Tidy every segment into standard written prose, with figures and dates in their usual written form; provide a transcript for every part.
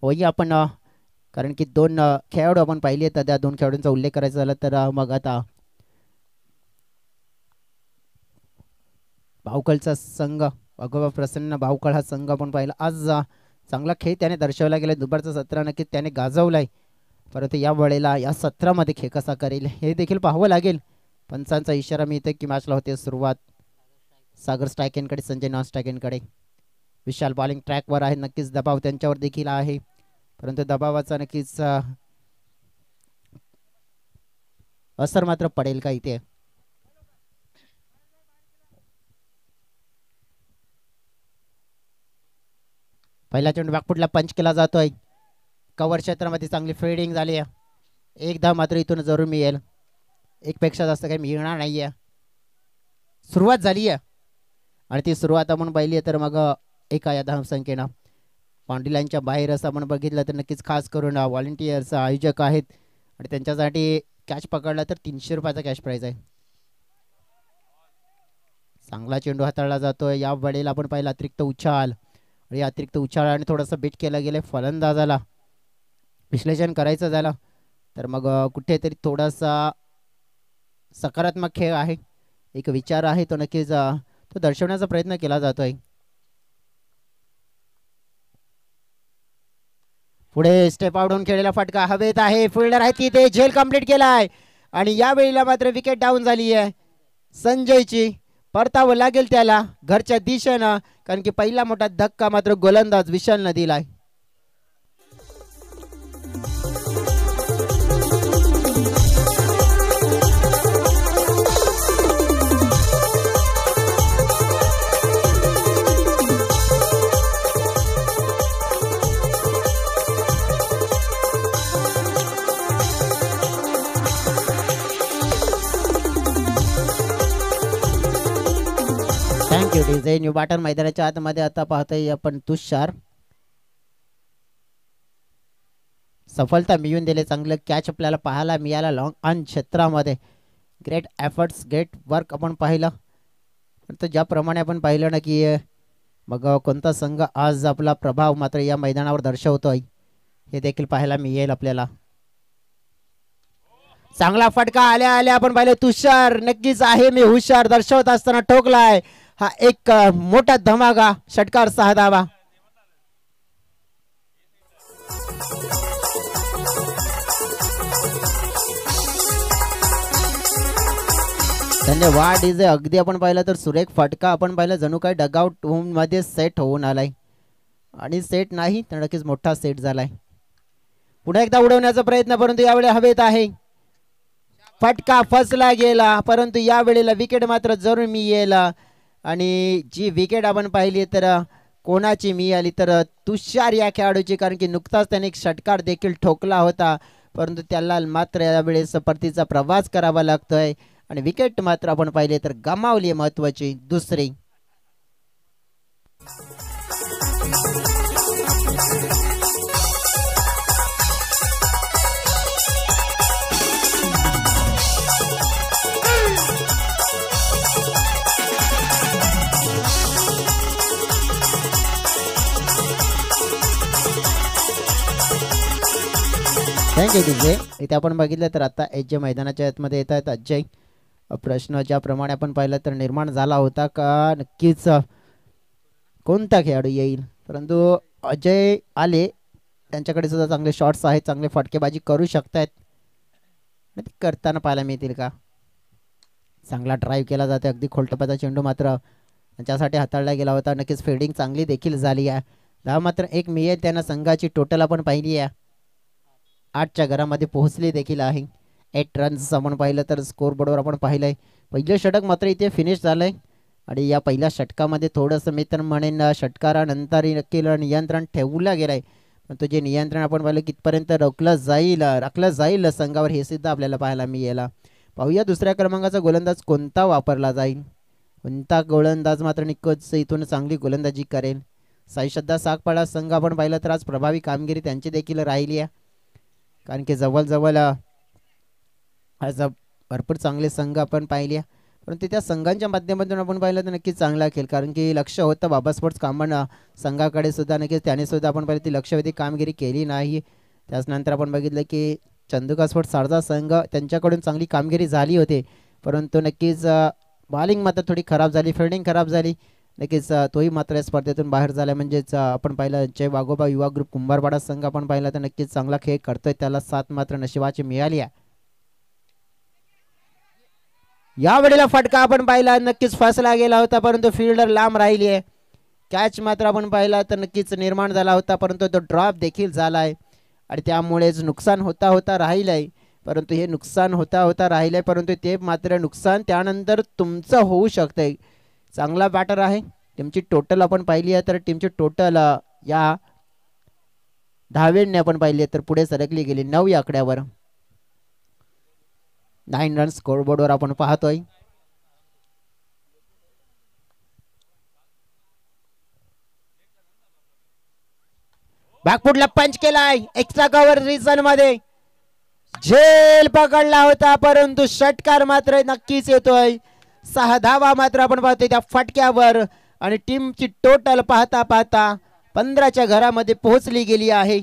होई आपण कारण की दोन खेळाडू आपण पाहिले तर त्या दोन खेळाडूंचा उल्लेख करायचा झाला तर मग आता भावकळचा संघ भगवा प्रसन्न भावकळ हा संघ आपण पाहिला आज चांगला खेळ त्याने दर्शवला गेला. दुपारचा सत्र नक्कीच त्याने गाजवलाय, परंतु या वेळेला या सत्रामध्ये खेळ कसा करेल हे देखील पाहावं लागेल. पंचांचा इशारा मिळतो की मॅचला होते सुरुवात. सागर स्ट्रायकेनकडे, संजय नॉन स्ट्रायकेनकडे. विशाल बॉलिंग ट्रॅकवर आहे, नक्कीच दबाव त्यांच्यावर देखील आहे, परंतु दबावाचा नक्कीच असर मात्र पडेल का इथे. पहिला चेंडू बॅकफुटला पंच केला जातोय. कव्हर क्षेत्रामध्ये चांगली फिल्डिंग झाली आहे. एकदा मात्र इथून जरूर मिळेल, एकपेक्षा जास्त काही मिळणार नाहीये. सुरुवात झाली आहे आणि ती सुरुवात आपण पाहिली तर मग एका या धावसंख्येनं बाउंड्री लाईनच्या बाहेर असं आपण बघितलं तर नक्कीच खास करून व्हॉलंटियर्स आयोजक आहेत आणि त्यांच्यासाठी कॅच पकडला तर 300 रुपयाचा कॅश प्राईज आहे. चांगला चेंडू हाताळला जातोय. या वेळेला आपण पाहिलं अतिरिक्त उछाल आणि अतिरिक्त उछाळ आणि थोडंसं बीट केलं गेलं फलंदाजाला. विश्लेषण करायचं झालं तर मग कुठेतरी थोडासा सकारात्मक खेळ आहे, एक विचार आहे, तो नक्कीच तो दर्शवण्याचा प्रयत्न केला जातोय. पुढे स्टेप आउट खेळलेला फटका हवेत आहे. फिल्डर आहे तिथे झेल कंप्लीट केलाय आणि या वेळेला मात्र विकेट डाऊन झाली आहे संजयची. परतावं लागेल त्याला घरच्या दिशेनं, कारण की पहिला मोठा धक्का मात्र गोलंदाज विशालनं दिलाय. Thank you DJ. न्यू बाटन मैदानाच्या आतमध्ये आता पाहतोय आपण तुषार. सफलता मिळवून दिले, चांगलं कॅच आपल्याला पाहायला मिळाला लॉंग ऑन क्षेत्रामध्ये. ग्रेट एफर्ट्स, ग्रेट वर्क आपण पाहिलं. तर ज्याप्रमाणे आपण पाहिलं ना की मग कोणता संघ आज आपला प्रभाव मात्र या मैदानावर दर्शवतोय हे देखील पाहायला मिळेल आपल्याला. चांगला फटका आल्या आल्या आपण पाहिलं तुषार नक्कीच आहे मी हुशार दर्शवत असताना ठोकलाय. हा एक मोठा धमाका षटकार 6 धावा. धन्यवाद डीजे. अगदी आपण पाहिलं तर सुरेख फटका आपण पाहिलं, जणू काय डगआउट होम मध्ये सेट होऊन आलाय आणि सेट नाही तर नक्कीच मोठा सेट झालाय. पुन्हा एकदा उडवण्याचा प्रयत्न, परंतु यावेळी हवेत आहे. फटका फसला गेला, परंतु या वेळेला विकेट मात्र जरूर मिळेल आणि जी विकेट आपण पाहिली तर कोणाची मिळाली तर तुषार या खेळाडूची, कारण की नुकताच त्याने एक षटकार देखील ठोकला होता, परंतु त्याला मात्र यावेळेस परतीचा प्रवास करावा लागतोय आणि विकेट मात्र आपण पाहिले तर गमावली महत्वाची दुसरी. Thank you DJ. इथे आपण बघितलं तर आता एच मैदानाच्या आतमध्ये येत आहेत अजय. प्रश्न ज्याप्रमाणे आपण पाहिलं तर निर्माण झाला होता का नक्कीच कोणता खेळाडू येईल, परंतु अजय आले, त्यांच्याकडे सुद्धा चांगले शॉट्स आहेत, चांगले फटकेबाजी करू शकतात, करताना पाहायला मिळतील का. चांगला ड्राईव्ह केला जाते, अगदी खोलटप्याचा चेंडू मात्र त्यांच्यासाठी हाताळला गेला होता. नक्कीच फिल्डिंग चांगली देखील झाली आहे. धाव मात्र एक मिळेल त्यांना. संघाची टोटल आपण पाहिली आहे 8च्या घरामध्ये पोहोचली देखील आहे. 8 रन्स आपण पाहिलं तर स्कोर बोर्डवर आपण पाहिलंय. पहिलं षटक मात्र इथे फिनिश झालंय आणि या पहिल्या षटकामध्ये थोडंसं मी तर म्हणेन षटकारानंतर नक्की नियंत्रण ठेवलं गेलंय, पण तो जे नियंत्रण आपण पाहिलं कितपर्यंत राखलं जाईल संघावर हे सुद्धा आपल्याला पाहायला मिळेल. पाहूया दुसऱ्या क्रमांकाचा गोलंदाज कोणता वापरला जाईल, कोणता गोलंदाज मात्र निकोच इथून चांगली गोलंदाजी करेल. साई श्रद्धा सागपाडा संघ आपण पाहिलं तर आज प्रभावी कामगिरी त्यांची देखील राहिली आहे, कारण की जवळजवळ आज भरपूर चांगले संघ आपण पाहिले, परंतु त्या संघांच्या माध्यमातून आपण पाहिलं तर नक्कीच चांगला खेळ, कारण की लक्ष होतं बाबा स्पोर्ट्स कामन संघाकडे सुद्धा, नक्कीच त्याने सुद्धा आपण पाहिलं ती लक्षवेधी कामगिरी केली नाही. त्याचनंतर आपण बघितलं की चंदुका स्पोर्ट्स सारजा संघ त्यांच्याकडून चांगली कामगिरी झाली होती, परंतु नक्कीच बॉलिंग मात्र थोडी खराब झाली, फिल्डिंग खराब झाली, नक्कीच तोही मात्र या स्पर्धेतून बाहेर झाला. म्हणजेच आपण पाहिलं जय वाघोबा युवा ग्रुप कुंभारपाडा संघ आपण पाहिला तर नक्कीच चांगला खेळ करतोय, त्याला साथ मात्र नशिबाची मिळाली आहे. यावेळेला फटका आपण पाहिला नक्कीच फसला गेला होता, परंतु फिल्डर लांब राहिली आहे. कॅच मात्र आपण पाहिला तर नक्कीच निर्माण झाला होता, परंतु तो ड्रॉप देखील झाला आहे आणि त्यामुळेच नुकसान होता होता राहिलं आहे. परंतु हे नुकसान होता होता राहिलं आहे, परंतु ते मात्र नुकसान त्यानंतर तुमचं होऊ शकतंय. चांगला बॅटर आहे. टीमची टोटल आपण पाहिली आहे तर टीमची टोटल या धावेने आपण पाहिली तर पुढे सरकली गेली 9 या आकड्यावर. 9 रन स्कोरबोर्डवर आपण पाहतोय. बॅकफुटला पंच केलाय एक्स्ट्रा कव्हर रिझन मध्ये, झेल पकडला होता परंतु षटकार मात्र नक्कीच येतोय. 6 धावा मात्र आपण पाहतोय त्या फटक्यावर आणि टीमची टोटल पाहता पाहता 15च्या घरामध्ये पोहोचली गेली आहे.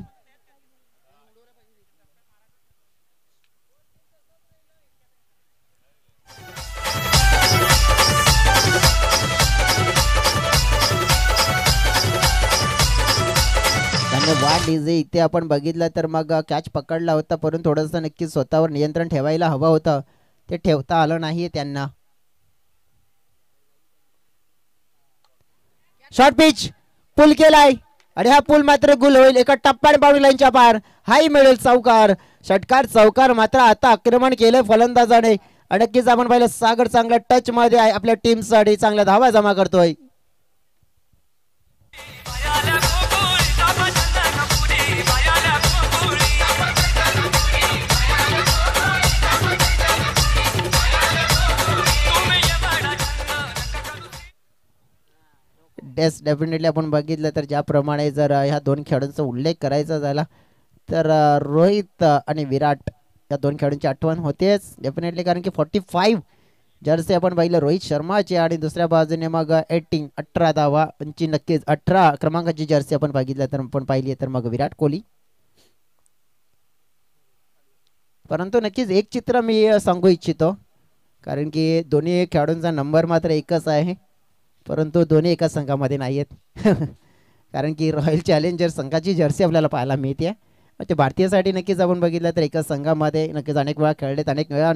धन्यवाद डीजे. इथे आपण बघितलं तर मग कॅच पकडला होता, परंतु थोडंसं नक्की स्वतःवर नियंत्रण ठेवायला हवं होतं, ते ठेवता आलं नाहीये त्यांना. शॉर्ट पिच पुल केलाय आणि हा पुल मात्र गुल होईल एका टप्प्याने बाउंड्री लाईनच्या पार. हाही मिळेल चौकार. षटकार चौकार मात्र आता आक्रमण केलंय फलंदाजाने. नक्कीच आपण पाहिलं सागर चांगल्या टच मध्ये आहे, आपल्या टीम साठी चांगल्या धावा जमा करतोय. डेफिनेटली आपण बघितलं तर ज्याप्रमाणे जर ह्या दोन खेळाडूंचा उल्लेख करायचा झाला तर रोहित आणि विराट या दोन खेळाडूंची आठवण होतेच डेफिनेटली, कारण की 45 जर्सी आपण पाहिलं रोहित शर्माची आणि दुसऱ्या बाजूने मग 18 धावांची नक्कीच 18 क्रमांकाची जर्सी आपण बघितलं तर आपण पाहिली तर मग विराट कोहली. परंतु नक्कीच एक चित्र मी सांगू इच्छितो, कारण की दोन्ही खेळाडूंचा नंबर मात्र एकच आहे, परंतु दोन्ही एकाच संघामध्ये नाही आहेत. कारण की रॉयल चॅलेंजर संघाची जर्सी आपल्याला पाहायला मिळते, ते भारतीयसाठी नक्कीच आपण बघितलं तर एकाच संघामध्ये नक्कीच अनेक वेळा खेळलेत, अनेक वेळा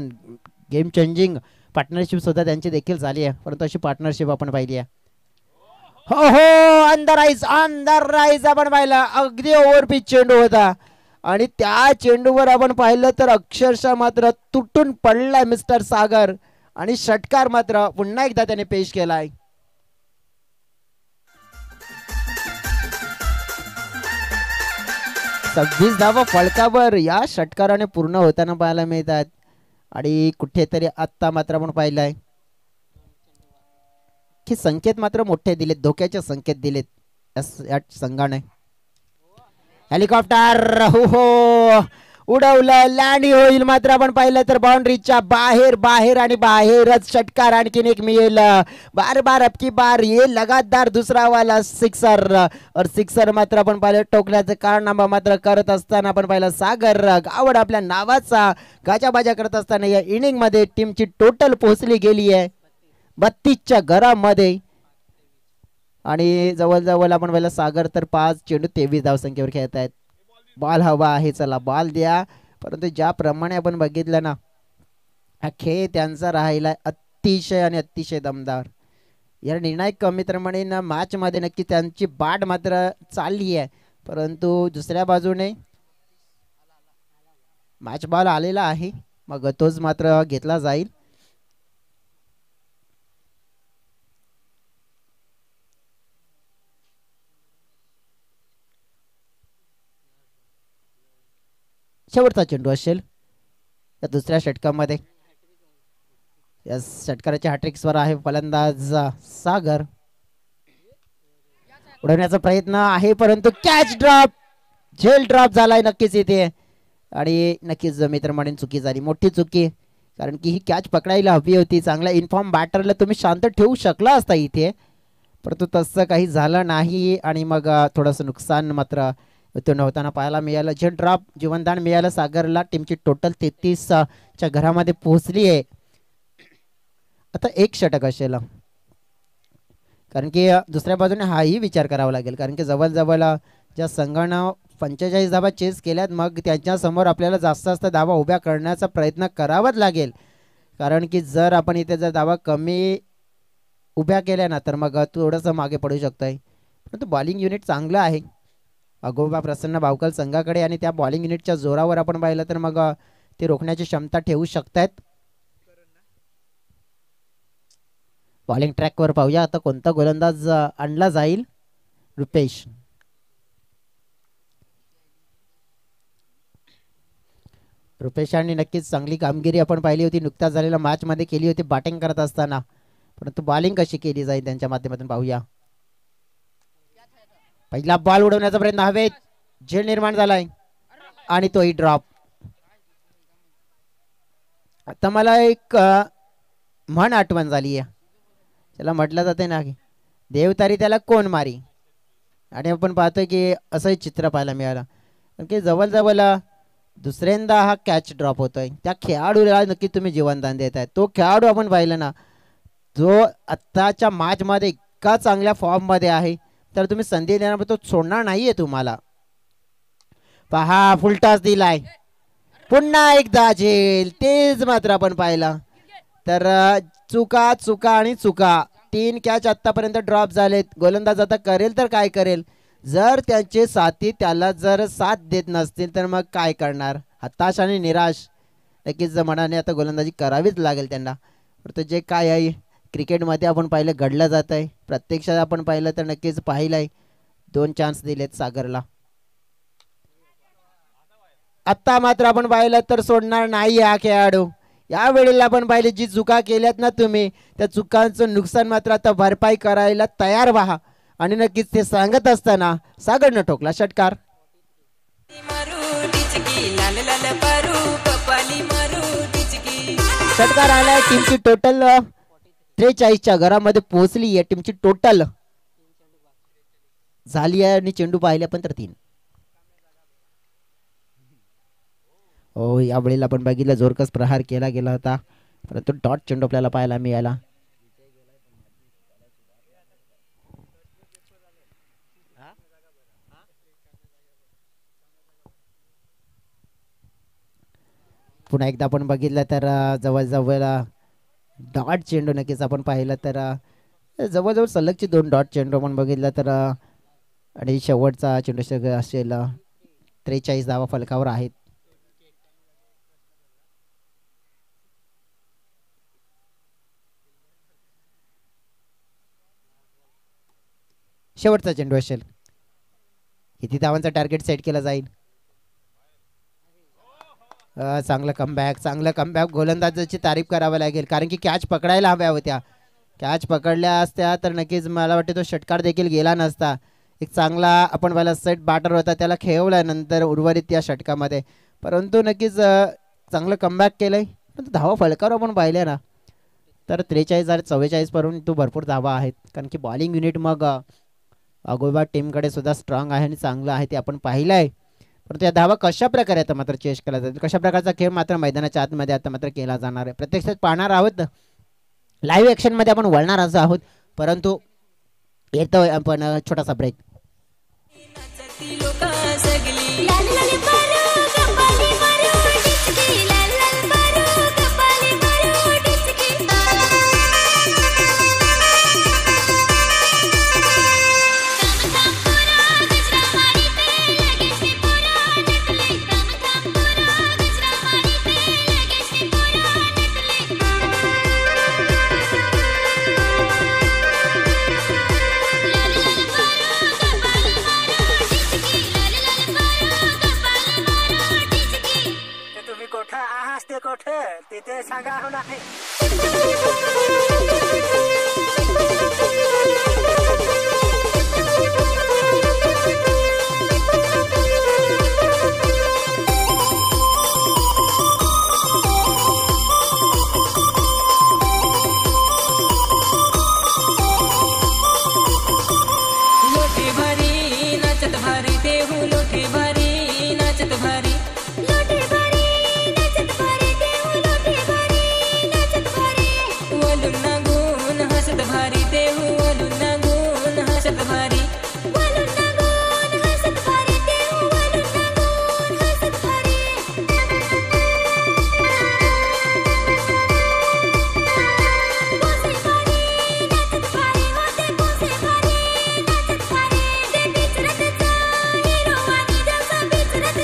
गेम चेंजिंग पार्टनरशिप सुद्धा त्यांची देखील झाली आहे, परंतु अशी पार्टनरशिप आपण पाहिली आहे. हो हो अंदर राईज आपण पाहिला अगदी ओव्हरपिच चेंडू होता आणि त्या चेंडूवर आपण पाहिलं तर अक्षरशः मात्र तुटून पडलाय मिस्टर सागर आणि षटकार मात्र पुन्हा एकदा त्याने पेश केलाय. सव्वीस धावा फलकावर या षटकाराने पूर्ण होताना पाहायला मिळतात आणि कुठेतरी आत्ता मात्र आपण पाहिलंय की संकेत मात्र मोठे दिलेत, धोक्याचे संकेत दिलेत या संघाने. हेलिकॉप्टर हो हो उडवलं, लँड होईल मात्र आपण पाहिलं तर बाउंड्रीच्या बाहेर आणि बाहेरच षटकार आणखीन एक मिळेल. बार अब की बार ये लगातार दुसरा वाला सिक्सर और सिक्सर मात्र आपण पाहिलं टोकल्याचं कारनामा मात्र करत असताना आपण पाहिलं सागर गावड आपल्या नावाचा गाजाबाजा करत असताना या इनिंग मध्ये टीमची टोटल पोहोचली गेली आहे 32च्या घरामध्ये आणि जवळजवळ आपण पाहिलं सागर तर 5 चेंडू 23 धावसंख्येवर खेळत आहेत. बॉल हवा आहे, चला बॉल द्या. परंतु ज्याप्रमाणे आपण बघितलं ना हा खेळ त्यांचा राहिला अतिशय आणि अतिशय दमदार. या निर्णायक मित्रांमध्ये ना मॅच मध्ये नक्की त्यांची बाट मात्र चालली आहे, परंतु दुसऱ्या बाजूने मॅच बॉल आलेला आहे, मग तोच मात्र घेतला जाईल. शेवटचा चेंडू असेल या दुसऱ्या षटकामध्ये. या षटकाराच्या हॅट्रिक्सवर आहे फलंदाज सागर. उडवण्याचा प्रयत्न आहे परंतु कॅच ड्रॉप, झेल ड्रॉप झालाय नक्कीच इथे आणि नक्कीच मित्रमंडळी चुकी झाली, मोठी चुकी, कारण की ही कॅच पकडायला हवी होती. चांगला इन्फॉर्म बॅटरला तुम्ही शांत ठेवू शकला असता इथे, परंतु तसं काही झालं नाही आणि मग थोडंसं नुकसान मात्र इथून होताना पाहायला मिळालं. जे ड्रॉप जीवनदान मिळालं सागरला. टीमची टोटल 33 च्या घरामध्ये पोहोचली आहे. आता एक षटक असेल, कारण की दुसऱ्या बाजूने हाही विचार करावा लागेल, कारण की जवळजवळ ज्या संघानं 45 धावा चेस केल्यात, मग त्यांच्यासमोर आपल्याला जास्त जास्त धावा उभ्या करण्याचा प्रयत्न करावाच लागेल. कारण की जर आपण इथे जर धावा कमी उभ्या केल्या ना तर मग थोडंसं मागे पडू शकतं आहे. परंतु बॉलिंग युनिट चांगलं आहे अगोबा प्रसन्न भावकल संघाकडे, आणि त्या बॉलिंग युनिटच्या जोरावर आपण पाहिलं तर मग ते रोखण्याची क्षमता ठेवू शकतात. बॉलिंग ट्रॅकवर पाहूया आता कोणता गोलंदाज आणला जाईल. रुपेश रुपेशांनी नक्कीच चांगली कामगिरी आपण पाहिली होती नुकत्याच झालेल्या मॅच मध्ये केली होती बॅटिंग करत असताना, परंतु बॉलिंग कशी केली जाईल त्यांच्या माध्यमातून पाहूया. पहिला बॉल उडवण्याचा प्रयत्न, हवेत झेल निर्माण झालाय आणि तोही ड्रॉप. आता मला एक म्हण आठवण झाली आहे, त्याला म्हटलं जाते ना की देवतारी त्याला कोण मारी, आणि आपण पाहतोय की असंही चित्र पाहायला मिळालं की जवळजवळ दुसऱ्यांदा हा कॅच ड्रॉप होतोय. त्या खेळाडूला नक्की तुम्ही जीवनदान देत आहे. तो खेळाडू आपण पाहिलं ना, जो आत्ताच्या मॅच मध्ये इतका चांगल्या फॉर्म मध्ये आहे, तर तुम्ही संधी देणार तो सोडणार नाहीये तुम्हाला. पहा फुलटॉस दिलाय, पुन्हा एकदा झेल. तेच मात्र आपण पाहिलं तर चुका चुका आणि चुका. 3 कॅच आतापर्यंत ड्रॉप झालेत. गोलंदाज आता करेल तर काय करेल, जर त्यांचे साथी त्याला जर साथ देत नसतील तर मग काय करणार. हताश आणि निराश नक्कीच मनाने आता गोलंदाजी करावीच लागेल त्यांना. तर जे काय आहे क्रिकेटमध्ये आपण पाहिलं घडलं जात आहे, प्रत्यक्षात आपण पाहिलं तर नक्कीच पाहिलंय. 2 चान्स दिलेत सागरला. आता मात्र आपण पाहिलं तर सोडणार नाही हा खेळाडू. या वेळेला आपण पाहिले जी चुका केल्यात ना तुम्ही, त्या चुकांचं नुकसान मात्र आता भरपाई करायला तयार व्हा. आणि नक्कीच ते सांगत असताना सागरनं ठोकला षटकार. षटकार आलाय. टीमची टोटल 43 च्या घरामध्ये पोहोचली आहे. टीमची टोटल झाली आहे आणि चेंडू पाहिले आपण तर 3. हो, या वेळेला आपण बघितलं जोरकस प्रहार केला गेला होता, परंतु डॉट चेंडू आपल्याला पाहायला मिळाला. पुन्हा एकदा आपण बघितलं तर जवळजवळ डॉट चेंडू नक्कीच आपण पाहिलं तर जवळजवळ सलगची 2 डॉट चेंडू आपण बघितलं तर, आणि शेवटचा चेंडू असेल 43 धावा फलकावर आहेत. शेवटचा चेंडू असेल. किती धावांचा टार्गेट सेट केला जाईल. चांगलं कमबॅक गोलंदाजाची तारीफ करावी लागेल, कारण की कॅच पकडायला हव्या होत्या. कॅच पकडल्या असत्या तर नक्कीच मला वाटते तो षटकार देखील गेला नसता. एक चांगला आपण पहिला सेट बॅटर होता, त्याला खेळवला नंतर उर्वरित या षटकामध्ये, परंतु नक्कीच चांगलं कमबॅक केलंय. परंतु धावा फलकावर आपण पाहिले ना तर 43 आणि 44 परंतु भरपूर धावा आहेत, कारण की बॉलिंग युनिट मग अगोबा टीमकडे सुद्धा स्ट्रॉंग आहे आणि चांगलं आहे ते आपण पाहिलं आहे. परंतु या धावा कशा प्रकारे आता मात्र चेस केला जाईल, कशा प्रकारचा खेळ मात्र मैदानाच्या आतमध्ये आता मात्र केला जाणार आहे, प्रत्यक्षात पाहणार आहोत. लाईव्ह ॲक्शन मध्ये आपण वळणार असं आहोत, परंतु येतोय आपण छोटासा ब्रेक. कोठे तिथे सांगा हो नाही.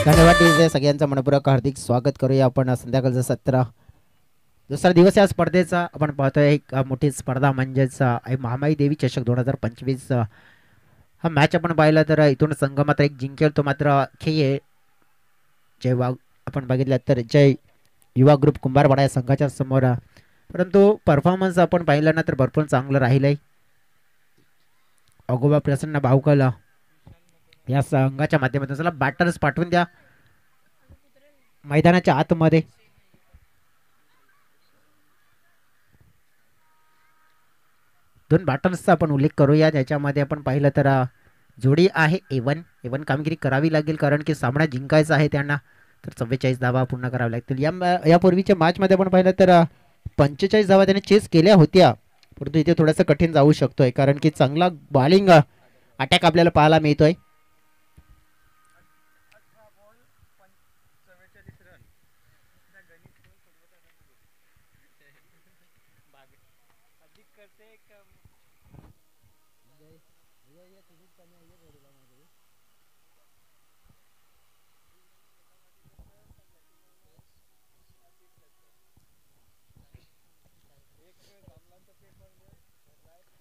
धन्यवाद DJ सगळ्यांचं मनपूर्वक हार्दिक स्वागत करूया आपण संध्याकाळचं सत्र दुसरा दिवस या स्पर्धेचा आपण पाहतोय एक मोठी स्पर्धा म्हणजेच महामाई देवी चषक 2025 हा मॅच आपण पाहिला तर इथून संघ मात्र एक जिंकेल तो मात्र खेळ जेव्हा आपण बघितलं तर जय युवा ग्रुप कुंभारवाडा या संघाच्या समोर परंतु परफॉर्मन्स आपण पाहिलं ना तर भरपूर चांगलं राहिलंय अगोबा प्रसन्न भाऊकला या संघाच्या माध्यमातून चला बॅटर्स पाठवून द्या मैदानाच्या आतमध्ये दोन बॅटर्सचा आपण उल्लेख करूया ज्याच्यामध्ये आपण पाहिलं तर जोडी आहे एवन कामगिरी करावी लागेल कारण की सामना जिंकायचा आहे त्यांना तर 44 धावा पूर्ण कराव्या लागतील यापूर्वीच्या मॅचमध्ये आपण पाहिलं तर 45 धावा त्याने चेस केल्या होत्या परंतु इथे थोडंसं कठीण जाऊ शकतोय कारण की चांगला बॉलिंग अटॅक आपल्याला पाहायला मिळतोय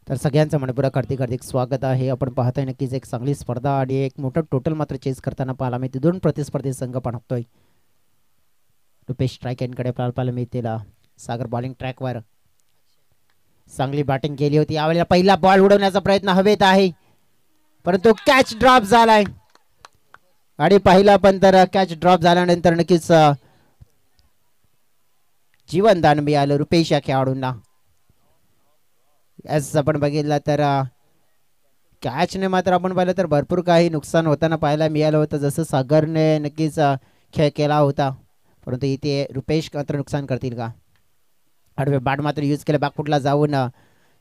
तर सगळ्यांचं मनपूर्वक हार्दिक हार्दिक स्वागत आहे आपण पाहतोय नक्कीच एक चांगली स्पर्धा आणि एक मोठं टोटल मात्र चेस करताना पाहायला मिळते दोन प्रतिस्पर्धी संघ पाहतोय रुपेश स्ट्राईक यांकडे पाहायला मिळतील सागर बॉलिंग ट्रॅकवर चांगली बॅटिंग केली होती यावेळेला पहिला बॉल उडवण्याचा प्रयत्न हवेत आहे परंतु कॅच ड्रॉप झालाय आणि पहिला पण तर कॅच ड्रॉप झाल्यानंतर नक्कीच जीवनदान मिळालं रुपेश या खेळाडूंना याच आपण बघितलं तर कॅचने मात्र आपण पाहिलं तर भरपूर काही नुकसान होताना पाहायला मिळालं होतं जसं सागरने नक्कीच खेळ केला होता परंतु इथे रुपेश मात्र नुकसान करतील का आडवे बॅट मात्र यूज केलं बॅकफुटला जाऊन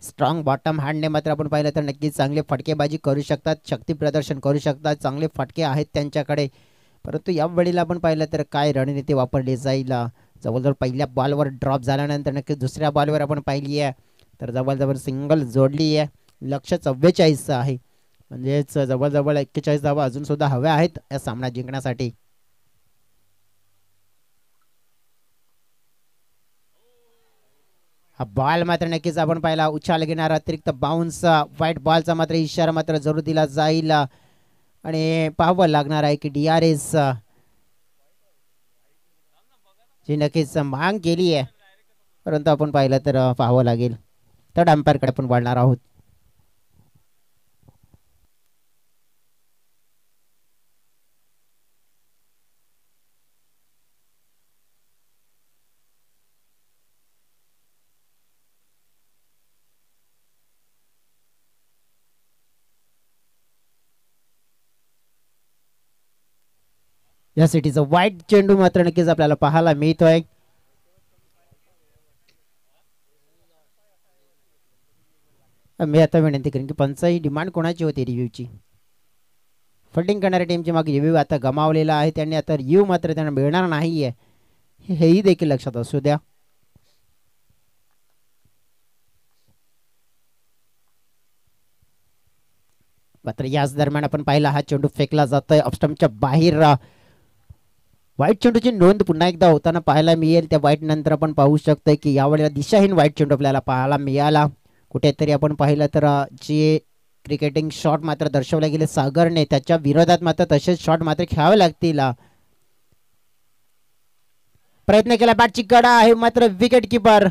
स्ट्रॉंग बॉटम हँडने मात्र आपण पाहिलं तर नक्कीच चांगले फटकेबाजी करू शकतात शक्ती प्रदर्शन करू शकतात चांगले फटके आहेत त्यांच्याकडे परंतु यावेळेला आपण पाहिलं तर काय रणनीती वापरली जाईल जवळजवळ पहिल्या बॉलवर ड्रॉप झाल्यानंतर नक्कीच दुसऱ्या बॉलवर आपण पाहिली आहे तर जवळजवळ सिंगल जोडली आहे लक्ष्य 44 आहे म्हणजेच जवळजवळ 41 धावा अजून सुद्धा हव्या आहेत या सामना जिंकण्यासाठी हा बॉल मात्र नक्कीच आपण पाहिला उछाल घेणारा अतिरिक्त बाउन्स व्हाईट बॉलचा मात्र इशारा मात्र जरूर दिला जाईल आणि पाहावं लागणार आहे की DRS जी नक्कीच मांग केली आहे परंतु आपण पाहिलं तर पाहावं लागेल तर अंपायरकडे आपण वळणार आहोत या सिटीचा व्हाईट चेंडू मात्र नक्कीच आपल्याला पाहायला मिळतोय मी आता विनंती करेन की पंचाही डिमांड कोणाची होती रिव्ह्यूची फिल्डिंग करणाऱ्या टीमची मागे रिव्ह्यू आता गमावलेला आहे त्यांनी आता रिव्ह्यू मात्र त्यांना मिळणार नाहीये हेही देखील लक्षात असू द्या मात्र याच दरम्यान आपण पाहिला हा चेंडू फेकला जातोय ऑफस्टंपच्या बाहेर व्हाईट चेंडूची नोंद पुन्हा एकदा होताना पाहायला मिळेल त्या व्हाईट नंतर आपण पाहू शकतोय की यावेळेला दिशाहीन व्हाईट चेंडू आपल्याला पाहायला मिळाला कुठेतरी आपण पाहिलं तर जे क्रिकेटिंग शॉट मात्र दर्शवले गेले सागरने त्याच्या विरोधात मात्र तसेच शॉट मात्र खेळावे लागतील प्रयत्न केला बॅटची कडा आहे मात्र विकेट किपर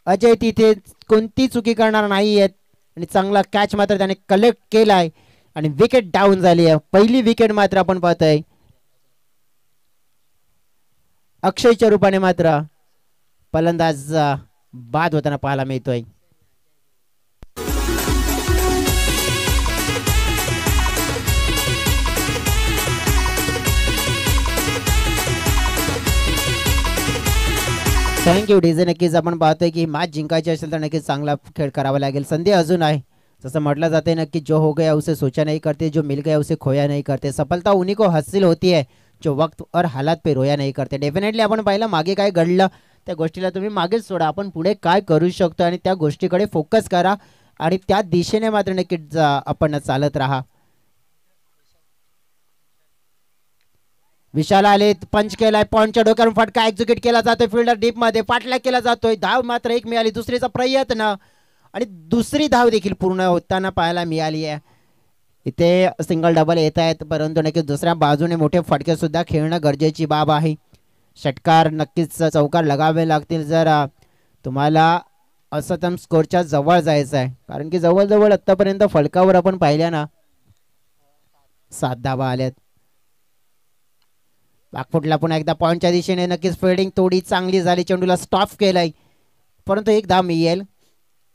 अजय तिथे कोणती चुकी करणार नाही आहेत आणि चांगला कॅच मात्र त्याने कलेक्ट केलाय आणि विकेट डाऊन झाली आहे पहिली विकेट मात्र आपण पाहतोय अक्षयच्या रूपाने मात्र फलंदाज बाद होताना पाहायला मिळतोय थँक्यू डीजे नक्कीच आपण पाहतोय की मॅच जिंकायची असेल तर नक्कीच चांगला खेळ करावा लागेल संधी अजून आहे जसं म्हटलं जाते नक्की जो हो गया उसे सोचा नहीं करते जो मिल गया उसे खोया नहीं करते सफलता उन्हीं को हासिल होती है जो वक्त और हालात पे रोया नहीं करते डेफिनेटली आपण पाहिलं मागे काय घडलं त्या गोष्टीला तुम्ही मागेच सोडा आपण पुढे काय करू शकतो आणि त्या गोष्टीकडे फोकस करा आणि त्या दिशेने मात्र नक्कीच आपण चालत राहा विशाल आले, पंच केलाय, पॉइंटच्या डोक्यावरून फटका एक्झिक्यूट केला जातोय, फिल्डर डीप मध्ये पाठलाग केला जातोय, धाव मात्र एक मिळाली, दुसरीचा प्रयत्न आणि दुसरी धाव देखील पूर्ण होताना पाहायला मिळाली आहे. इथे सिंगल डबल येत आहेत, परंतु नक्कीच दुसऱ्या बाजूने मोठे फटके सुद्धा खेळणं गरजेची बाब आहे. षटकार नक्कीच चौकार लगावे लागतील जर तुम्हाला असतम स्कोरच्या जवळ जायचं आहे, कारण की जवळजवळ आतापर्यंत फलकावर आपण पाहिल्या ना 7 धावा आल्यात. बागफुटला पुन्हा एकदा पॉइंटच्या दिशेने नक्कीच फिल्डिंग थोडी चांगली झाली, चेंडूला स्टॉप केलाय, परंतु एक धाव मिळेल,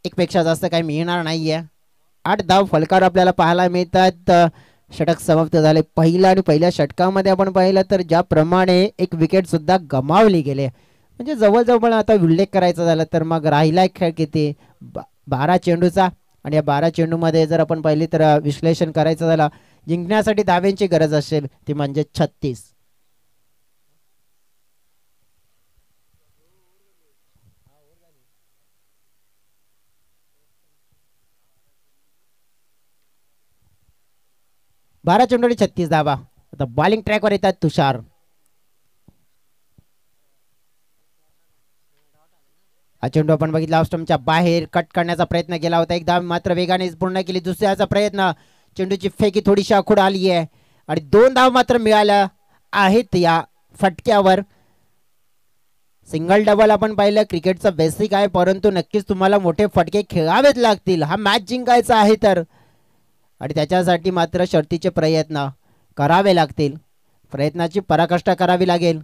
एक पेक्षा जास्त काही मिळणार नाहीये. 8 धाव फलकावर आपल्याला पाहायला मिळतात. षटक समाप्त झाले. पहिल्या षटकामध्ये आपण पाहिलं तर ज्याप्रमाणे एक विकेट सुद्धा गमावली गेले, म्हणजे जवळजवळ आता उल्लेख करायचा झाला तर मग राहिला खेळ किती 12 चेंडूचा, आणि या 12 चेंडूमध्ये जर आपण पाहिली तर विश्लेषण करायचं झालं, जिंकण्यासाठी धाव्यांची गरज असेल ती म्हणजे 36. बारा चेंडू 36 धावा. आता बॉलिंग ट्रॅकवर येतात तुषार. हा चेंडू आपण बघितला ऑफस्टंपच्या बाहेर कट करण्याचा प्रयत्न केला होता, एक धाव मात्र वेगाने पूर्ण केली, दुसऱ्याचा प्रयत्न, चेंडूची फेकी थोडीशी आखूड आली आहे आणि 2 धाव मात्र मिळाल्या आहेत या फटक्यावर. सिंगल डबल आपण पाहिलं क्रिकेटचं बेसिक आहे, परंतु नक्कीच तुम्हाला मोठे फटके खेळावेच लागतील हा मॅच जिंकायचा आहे तर, आणि त्याच्यासाठी मात्र शर्तीचे प्रयत्न करावे लागतील, प्रयत्नाची पराकाष्ठा करावी लागेल.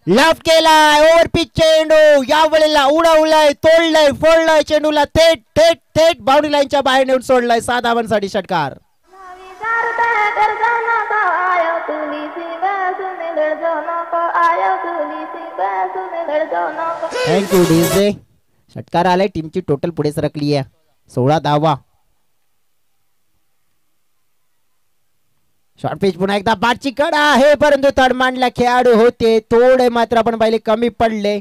लफ केलाय, ओव्हर पिच चेंडू या वेळेला उडवलाय, तोडलाय, फोडलाय, चेंडूला थेट थेट थेट बाउंड्री लाईनच्या बाहेर नेऊन सोडलाय. 6 धावांसाठी षटकार. Thank you DJ. षटकार आलाय, टीमची टोटल पुढे सरकली आहे 16 धावा. शॉर्ट पिच पुन्हा एकदा बाटची कडा आहे, परंतु तडमांडला खेळाडू होते, थोडे मात्र आपण पाहिले कमी पडले,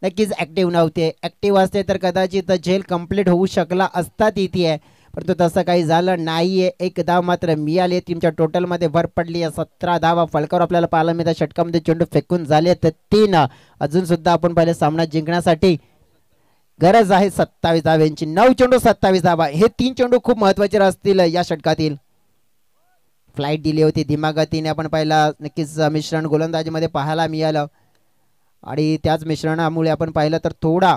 नक्कीच ऍक्टिव्ह नव्हते. ऍक्टिव्ह असते तर कदाचित झेल कंप्लीट होऊ शकला असता तिथे, परंतु तसं काही झालं नाहीये. एक धाव मात्र मिळाली, टीमच्या टोटल मध्ये भर पडली आहे 17 धावा फलकावर आपल्याला पाहायला मिळतात. षटकामध्ये चेंडू फेकून झाले तर 3, अजून सुद्धा आपण पाहिले सामना जिंकण्यासाठी गरज आहे 27 धाव्यांची. 9 चेंडू 27 धावा, हे 3 चेंडू खूप महत्वाचे असतील या षटकातील. फ्लाईट दिली होती धीमागतीने आपण पाहिला, नक्कीच मिश्रण गोलंदाजीमध्ये पाहायला मिळालं, आणि त्याच मिश्रणामुळे आपण पाहिलं तर थोडा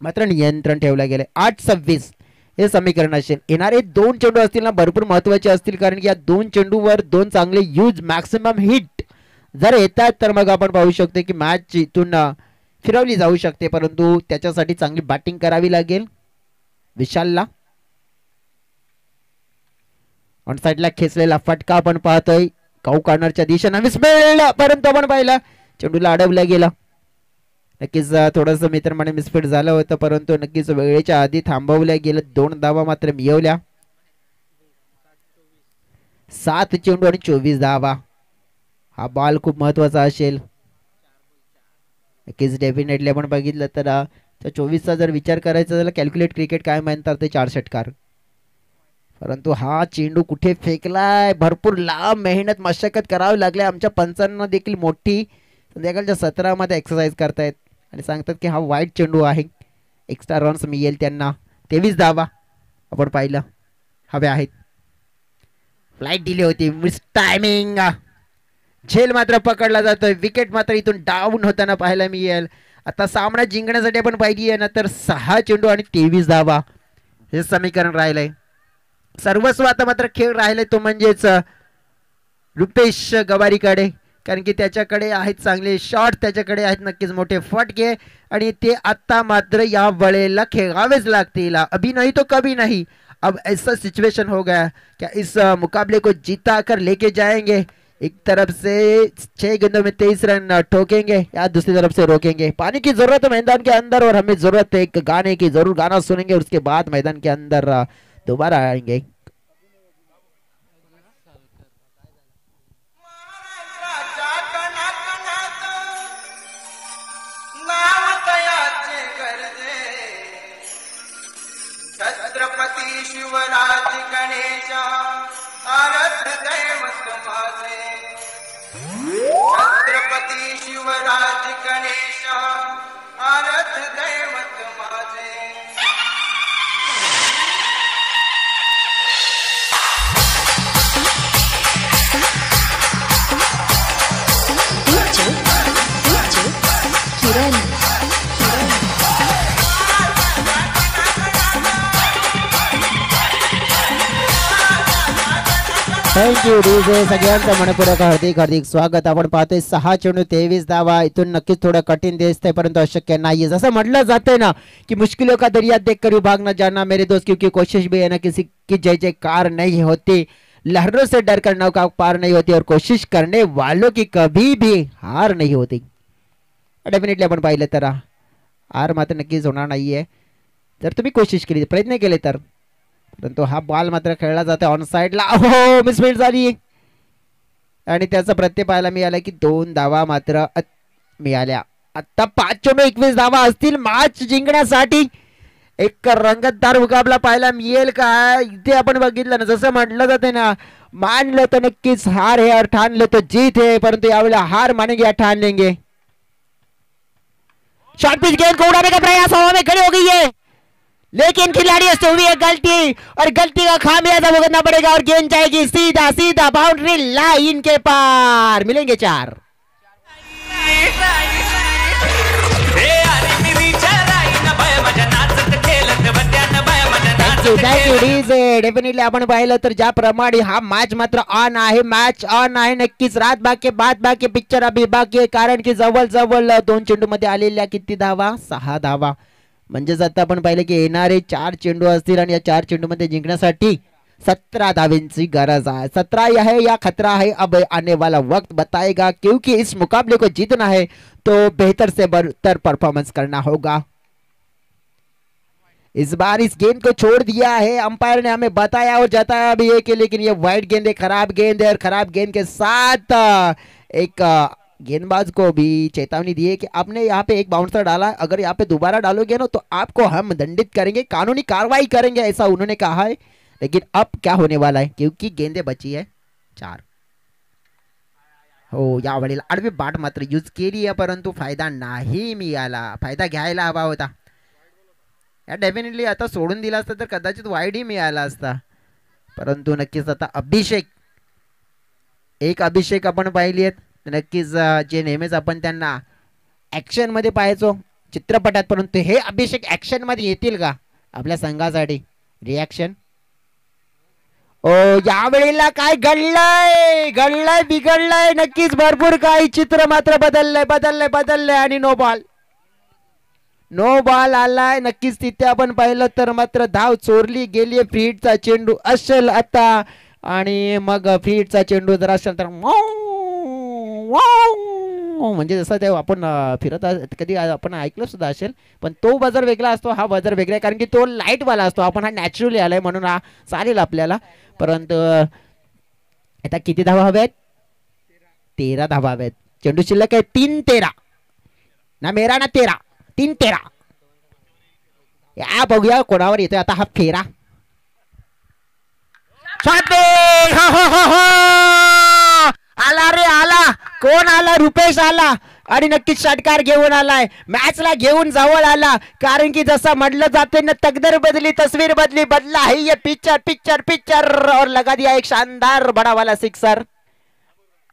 मात्र नियंत्रण ठेवलं गेले. 8-26 हे समीकरण असेल. येणारे 2 चेंडू असतील ना भरपूर महत्वाचे असतील, कारण की या 2 चेंडूवर 2 चांगले यूज मॅक्सिमम हिट जर येतात तर मग आपण पाहू शकतो की मॅच इथून फिरवली जाऊ शकते, परंतु त्याच्यासाठी चांगली बॅटिंग करावी लागेल विशालला. ऑन साइडला खेचलेला फटका आपण पाहतोय काऊ कॉर्नरच्या दिशेने मिसफील्ड, परंतु आपण पाहिला चेंडूला अडवलं गेलं. नक्कीच थोडंसं मित्रमाने मिसफील्ड झालं होतं, परंतु नक्कीच वेळेच्या आधी थांबवल्या गेलं. 2 धावा मात्र मिळवल्या. 7 चेंडू आणि 24 धावा. हा बॉल खूप महत्वाचा असेल. नक्कीच डेफिनेटली आपण बघितलं तर त्या 24चा जर विचार करायचा झाला, कॅल्क्युलेट क्रिकेट काय म्हणतात ते 4 षटकार, परंतु हा चेंडू कुठे फेकलाय, भरपूर लांब मेहनत मशक्कत करावी लागली. आमच्या पंचांना देखील मोठी संध्याकाळच्या 17 मध्ये एक्सरसाइज करतायत आणि सांगतात की हा वाईट चेंडू आहे, एक्स्ट्रा रन्स मिळेल त्यांना. 23 धावा आपण पाहिलं हव्या आहेत. फ्लाईट दिली होती, मिस टायमिंग, झेल मात्र पकडला जातोय, विकेट मात्र इथून डाऊन होताना पाहायला मिळेल. आता सामना जिंकण्यासाठी आपण पाहिली आहे ना तर 6 चेंडू आणि 23 धावा हे समीकरण राहिलंय. सर्वस्व आता मात्र खेळ राहिलाय तो म्हणजेच रुपेश गवारीकडे, कारण की त्याच्याकडे आहेत चांगले शॉट, त्याच्याकडे आहेत नक्कीच मोठे फटके, आणि ते आता मात्र या वेळेला खेळावेच लागतील. अभी नहीं तो कभी नहीं. अब ऐसा सिचुएशन हो गया क्या इस मुकाबले को जीता कर लेके जाएंगे. एक तरफ से 6 गेंदों में 23 रन ठोकेंगे या दूसरी तरफ से रोकेंगे. पानी की जरूरत है मैदान के अंदर, और हमें जरूरत है एक गाने की, जरूर गाना सुनेंगे उसके बाद मैदान के अंदर दोबारा आएंगे. छत्रपती शिवराज गणेशा आराध्य दैवत माझे, छत्रपती शिवराज गणेश आराध दैवत माझे. किरण थँक्यू डीजे. सगळ्यांचं मनपूर्वक हार्दिक हार्दिक स्वागत. आपण पाहतोय 6 चेंडू 23 धावा. इथून नक्कीच थोडं कठीण दिसतंय परंतु अशक्य नाही. जसं म्हटलं जातंय ना की मुश्किलों का दरिया देख कर भाग न जाना मेरे दोस्त, क्योंकि कोशिश भी है ना किसी की जय जयकार नहीं होती, लहरों से डर कर नौका पार नहीं होती और कोशिश करने वालों की कभी भी हार नहीं होती. डेफिनेटली आपण पाहिलं तर हार मात्र नक्कीच होणार नाहीये जर तुम्ही कोशिश केली, प्रयत्न केले तर. परंतु हा बॉल मात्र खेळला जातो ऑन साइडला. हो, मिसफील्ड झाली आणि त्याचा प्रत्यय पाहायला मिळाला की 2 धावा मात्र मिळाल्या. आता 5 चेंडू 21 धावा असतील मॅच जिंकण्यासाठी. एक रंगतदार मुकाबला पाहायला मिळेल का? इथे आपण बघितलं ना, जसं म्हटलं जाते ना, मानलं तर नक्कीच हार है और ठान लो तो जीत है, परंतु यावेळेला हार मानेंगे या ठान लेंगे. शॉर्ट पिच गेंद को उड़ाने का प्रयास हवा में खड़ी हो गई है, लेकिन खिलाड़ी से हुई है गलती और गलती का खामियाजा भुगतना पड़ेगा और गेंद जाएगी सीधा सीधा बाउंड्री लाइन के पार. मिलेंगे 4. डेफिनेटली आपण पाहिलं तर ज्याप्रमाणे हा मॅच मात्र ऑन आहे, मॅच ऑन आहे. नक्कीच रात बाकी बात बाकी पिक्चर अभी बाकी आहे, कारण की जवळ जवळ 2 चेंडू मध्ये आलेल्या किती धावा? 6 धावा. म्हणजेच आता आपण पाहिलं की येणारे 4 चेंडू असतील आणि या 4 चेंडू मध्ये जिंकण्यासाठी 17 धावेंची गरज आहे. 17 है या खतरा है, अब आने वाला वक्त बताएगा, क्योंकि इस मुकाबले को जीतना है तो बेहतर से बेहतर परफॉर्मेंस करना होगा. इस बार इस गेंद को छोड़ दिया है, अंपायर ने हमें बताया और जताया भी है कि लेकिन ये वाइड गेंद है, खराब गेंद है और खराब गेंद के साथ एक गेंदबाज को भी चेतावनी दी है कि आपने यहाँ पे एक बाउंसर डाला, अगर यहाँ पे दोबारा डालोगे ना तो आपको हम दंडित करेंगे, कानूनी कार्रवाई करेंगे, ऐसा उन्होंने कहा है. लेकिन अब क्या होने वाला है, क्योंकि गेंदे बची है 4. हो, यावेळेला आडवी बाट मात्र यूज केली आहे परंतु फायदा नाही मिळाला. फायदा घ्यायला हवा होता. या डेफिनेटली आता सोडून दिला असता तर कदाचित वाईडही मिळाला असता. परंतु नक्कीच आता अभिषेक, एक अभिषेक आपण पाहिली आहेत नक्कीच, जे नेहमीच आपण त्यांना ऍक्शन मध्ये पाहायचो चित्रपटात, परंतु हे अभिषेक ऍक्शन मध्ये येतील का आपल्या संघासाठी? रिॲक्शन. ओ, यावेळेला काय घडलंय? घडलंय, बिघडलंय. नक्कीच भरपूर काही चित्र मात्र बदललंय बदललंय बदललंय आणि नो बॉल. नो बॉल आलाय. नक्कीच तिथे आपण पाहिलं तर मात्र धाव चोरली गेली. फ्री हिटचा चेंडू असेल आता आणि मग फ्री हिटचा चेंडू जर असेल तर म्हणजे जसं ते आपण फिरत कधी आपण ऐकलं सुद्धा असेल, पण तो बजर वेगळा असतो, हा बजर वेगळा आहे, कारण की तो लाईट वाला असतो. आपण हा नॅचरली आलाय म्हणून हा चालेल आपल्याला. परंतु आता किती धावा हव्यात? 13 धावा हव्यात. चेंडू शिल्लक आहे 3-13 ना, मेरा ना 13, 3-13. या बघूया कोणावर येतोय आता हा फेरा. आला रे आला. कोण आला? रुपेश आला आणि नक्कीच षटकार घेऊन आलाय, मॅचला घेऊन जवळ आला. कारण की जसं म्हटलं जाते ना, तकदीर बदली तस्वीर बदली, बदला है ये पिक्चर पिक्चर पिक्चर और लगा दिया एक शानदार बड़ा वाला सिक्सर.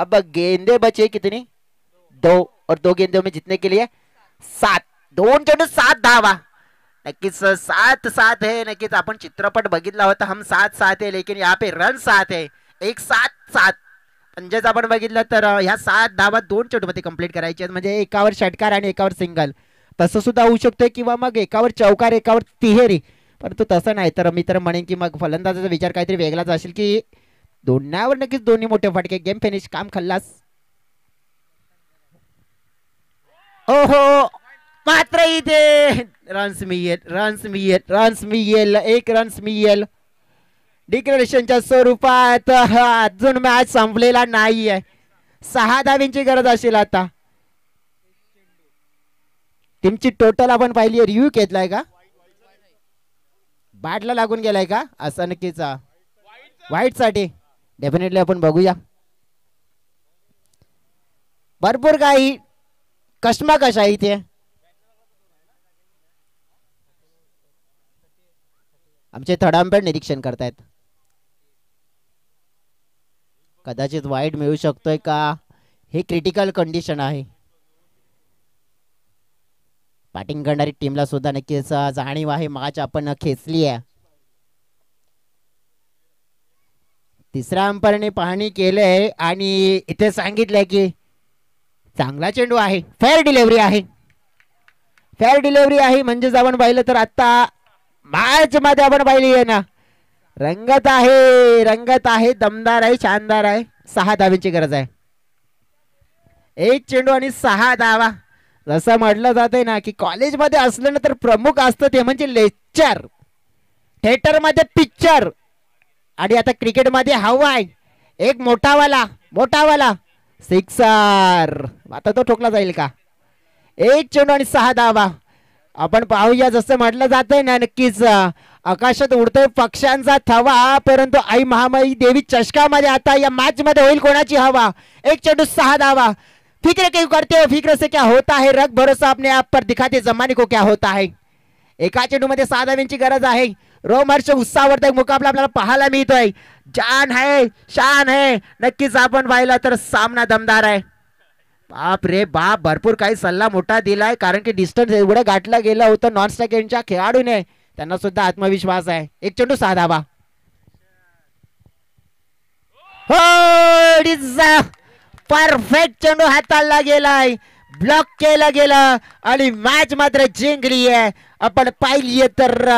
अब गेंदे बचे कितनी? 2 और 2 गेंदों में जीतने के लिए 7. 2 चेंडू 7 धावा. नक्कीच 7-7 है. नक्कीच आपण चित्रपट बघितला होता हम 7-7 है, लेकिन यहाँ पे रन 7 है. एक 7-7 म्हणजेच आपण बघितलं तर ह्या 7 धावा 2 चेंडू मध्ये कंप्लीट करायचे आहेत. म्हणजे एकावर षटकार आणि एकावर सिंगल. तसं सुद्धा होऊ शकतं किंवा मग एकावर चौकार एकावर तिहेरी, परंतु तसं नाही. तर मी तर म्हणेन की मग फलंदाजाचा विचार काहीतरी वेगळाच असेल की दोन्हीवर नक्कीच दोन्ही मोठे फटके. गेम फिनिश, काम खल्लास. ओहो, मात्र इथे रन्स मिळेल 1 रन्स मिळेल. डिक्लेरेशनच्या स्वरूपात अजून मॅच संपलेला नाहीये. 6 धावींची गरज असेल आता. टीमची टोटल आपण पाहिली, रिव्ह्यू घेतलाय का? बॅटला लागून गेलाय का? असं नक्कीच व्हाईट साठी डेफिनेटली आपण बघूया. भरपूर काही कशमाकश आहे इथे. आमचे थडांपेठ निरीक्षण करतायत. कदाचित वाईट मिळू शकतोय का, हे क्रिटिकल कंडिशन आहे. बॅटिंग करणारी टीमला सुद्धा नक्कीच जाणीव आहे, मॅच आपण खेचली आहे. तिसऱ्या अंपायरने पाहणी केले आणि इथे सांगितलंय की चांगला चेंडू आहे, फेअर डिलिव्हरी आहे. फेअर डिलिव्हरी आहे म्हणजे आपण पाहिलं तर आता मॅच मध्ये आपण पाहिली आहे ना, रंगत आहे, रंगत आहे, दमदार आहे, शानदार आहे. 6 धावांची गरज आहे. 1 चेंडू आणि 6 धावा. जसं म्हटलं जाते ना की कॉलेजमध्ये असलं ना तर प्रमुख असतं ते म्हणजे लेक्चर, थिएटर मध्ये पिक्चर, आणि आता क्रिकेट मध्ये हवा आहे एक मोठावाला सिक्सर. आता तो ठोकला जाईल का. 1 चेंडू आणि 6 धावा. आपण पाहूया जसं म्हटलं जातंय ना, नक्कीच आकाशात उडतोय पक्ष्यांचा थवा, परंतु आई महामाई देवी चषकामध्ये आता या मॅच मध्ये होईल कोणाची हवा. 1 चेंडू 6 धावा. फिक्र क्यों करते हो, फिक्र से क्या होता है, रख भरोसा अपने आप पर, दिखाते जमाने को क्या होता है. एका चेंडू मध्ये 6 धावांची गरज आहे. रोमहर्ष उत्साहवर्धक मुकाबला आपल्याला पाहायला मिळतोय. जान है, शान है. नक्कीच आपण पाहिला तर सामना दमदार आहे. बाप रे बाप, भरपूर काही सल्ला मोठा दिलाय, कारण की डिस्टन्स एवढं गाठलं गेलं होतं नॉन स्ट्रायकरच्या खेळाडूने, त्यांना सुद्धा आत्मविश्वास आहे. 1 चेंडू 6 धावा. हो, परफेक्ट चेंडू हाताळला गेलाय, ब्लॉक केला गेला आणि मॅच मात्र जिंकली आहे. आपण पाहिलीये तर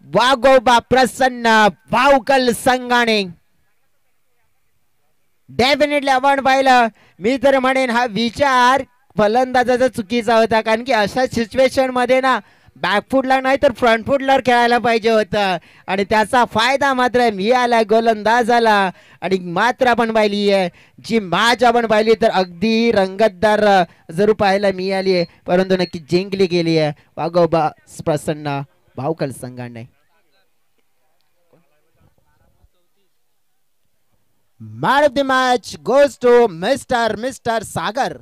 वाघोबा प्रसन्न भावकल संघाने डेफिनेटली आपण पाहिलं. मी तर म्हणेन हा विचार फलंदाजाचा चुकीचा होता, कारण की अशा सिच्युएशन मध्ये ना बॅकफुटला नाही तर फ्रंट फुटला खेळायला पाहिजे होतं, आणि त्याचा फायदा मात्र मिळाला गोलंदाजाला. आणि मात्र आपण पाहिली आहे जी मॅच आपण पाहिली तर अगदी रंगतदार जरूर पाहायला मिळाली आहे, परंतु नक्की जिंकली गेली आहे वाघोबा प्रसन्न भावकल संघाने. Man of the match goes to Mr. Sagar.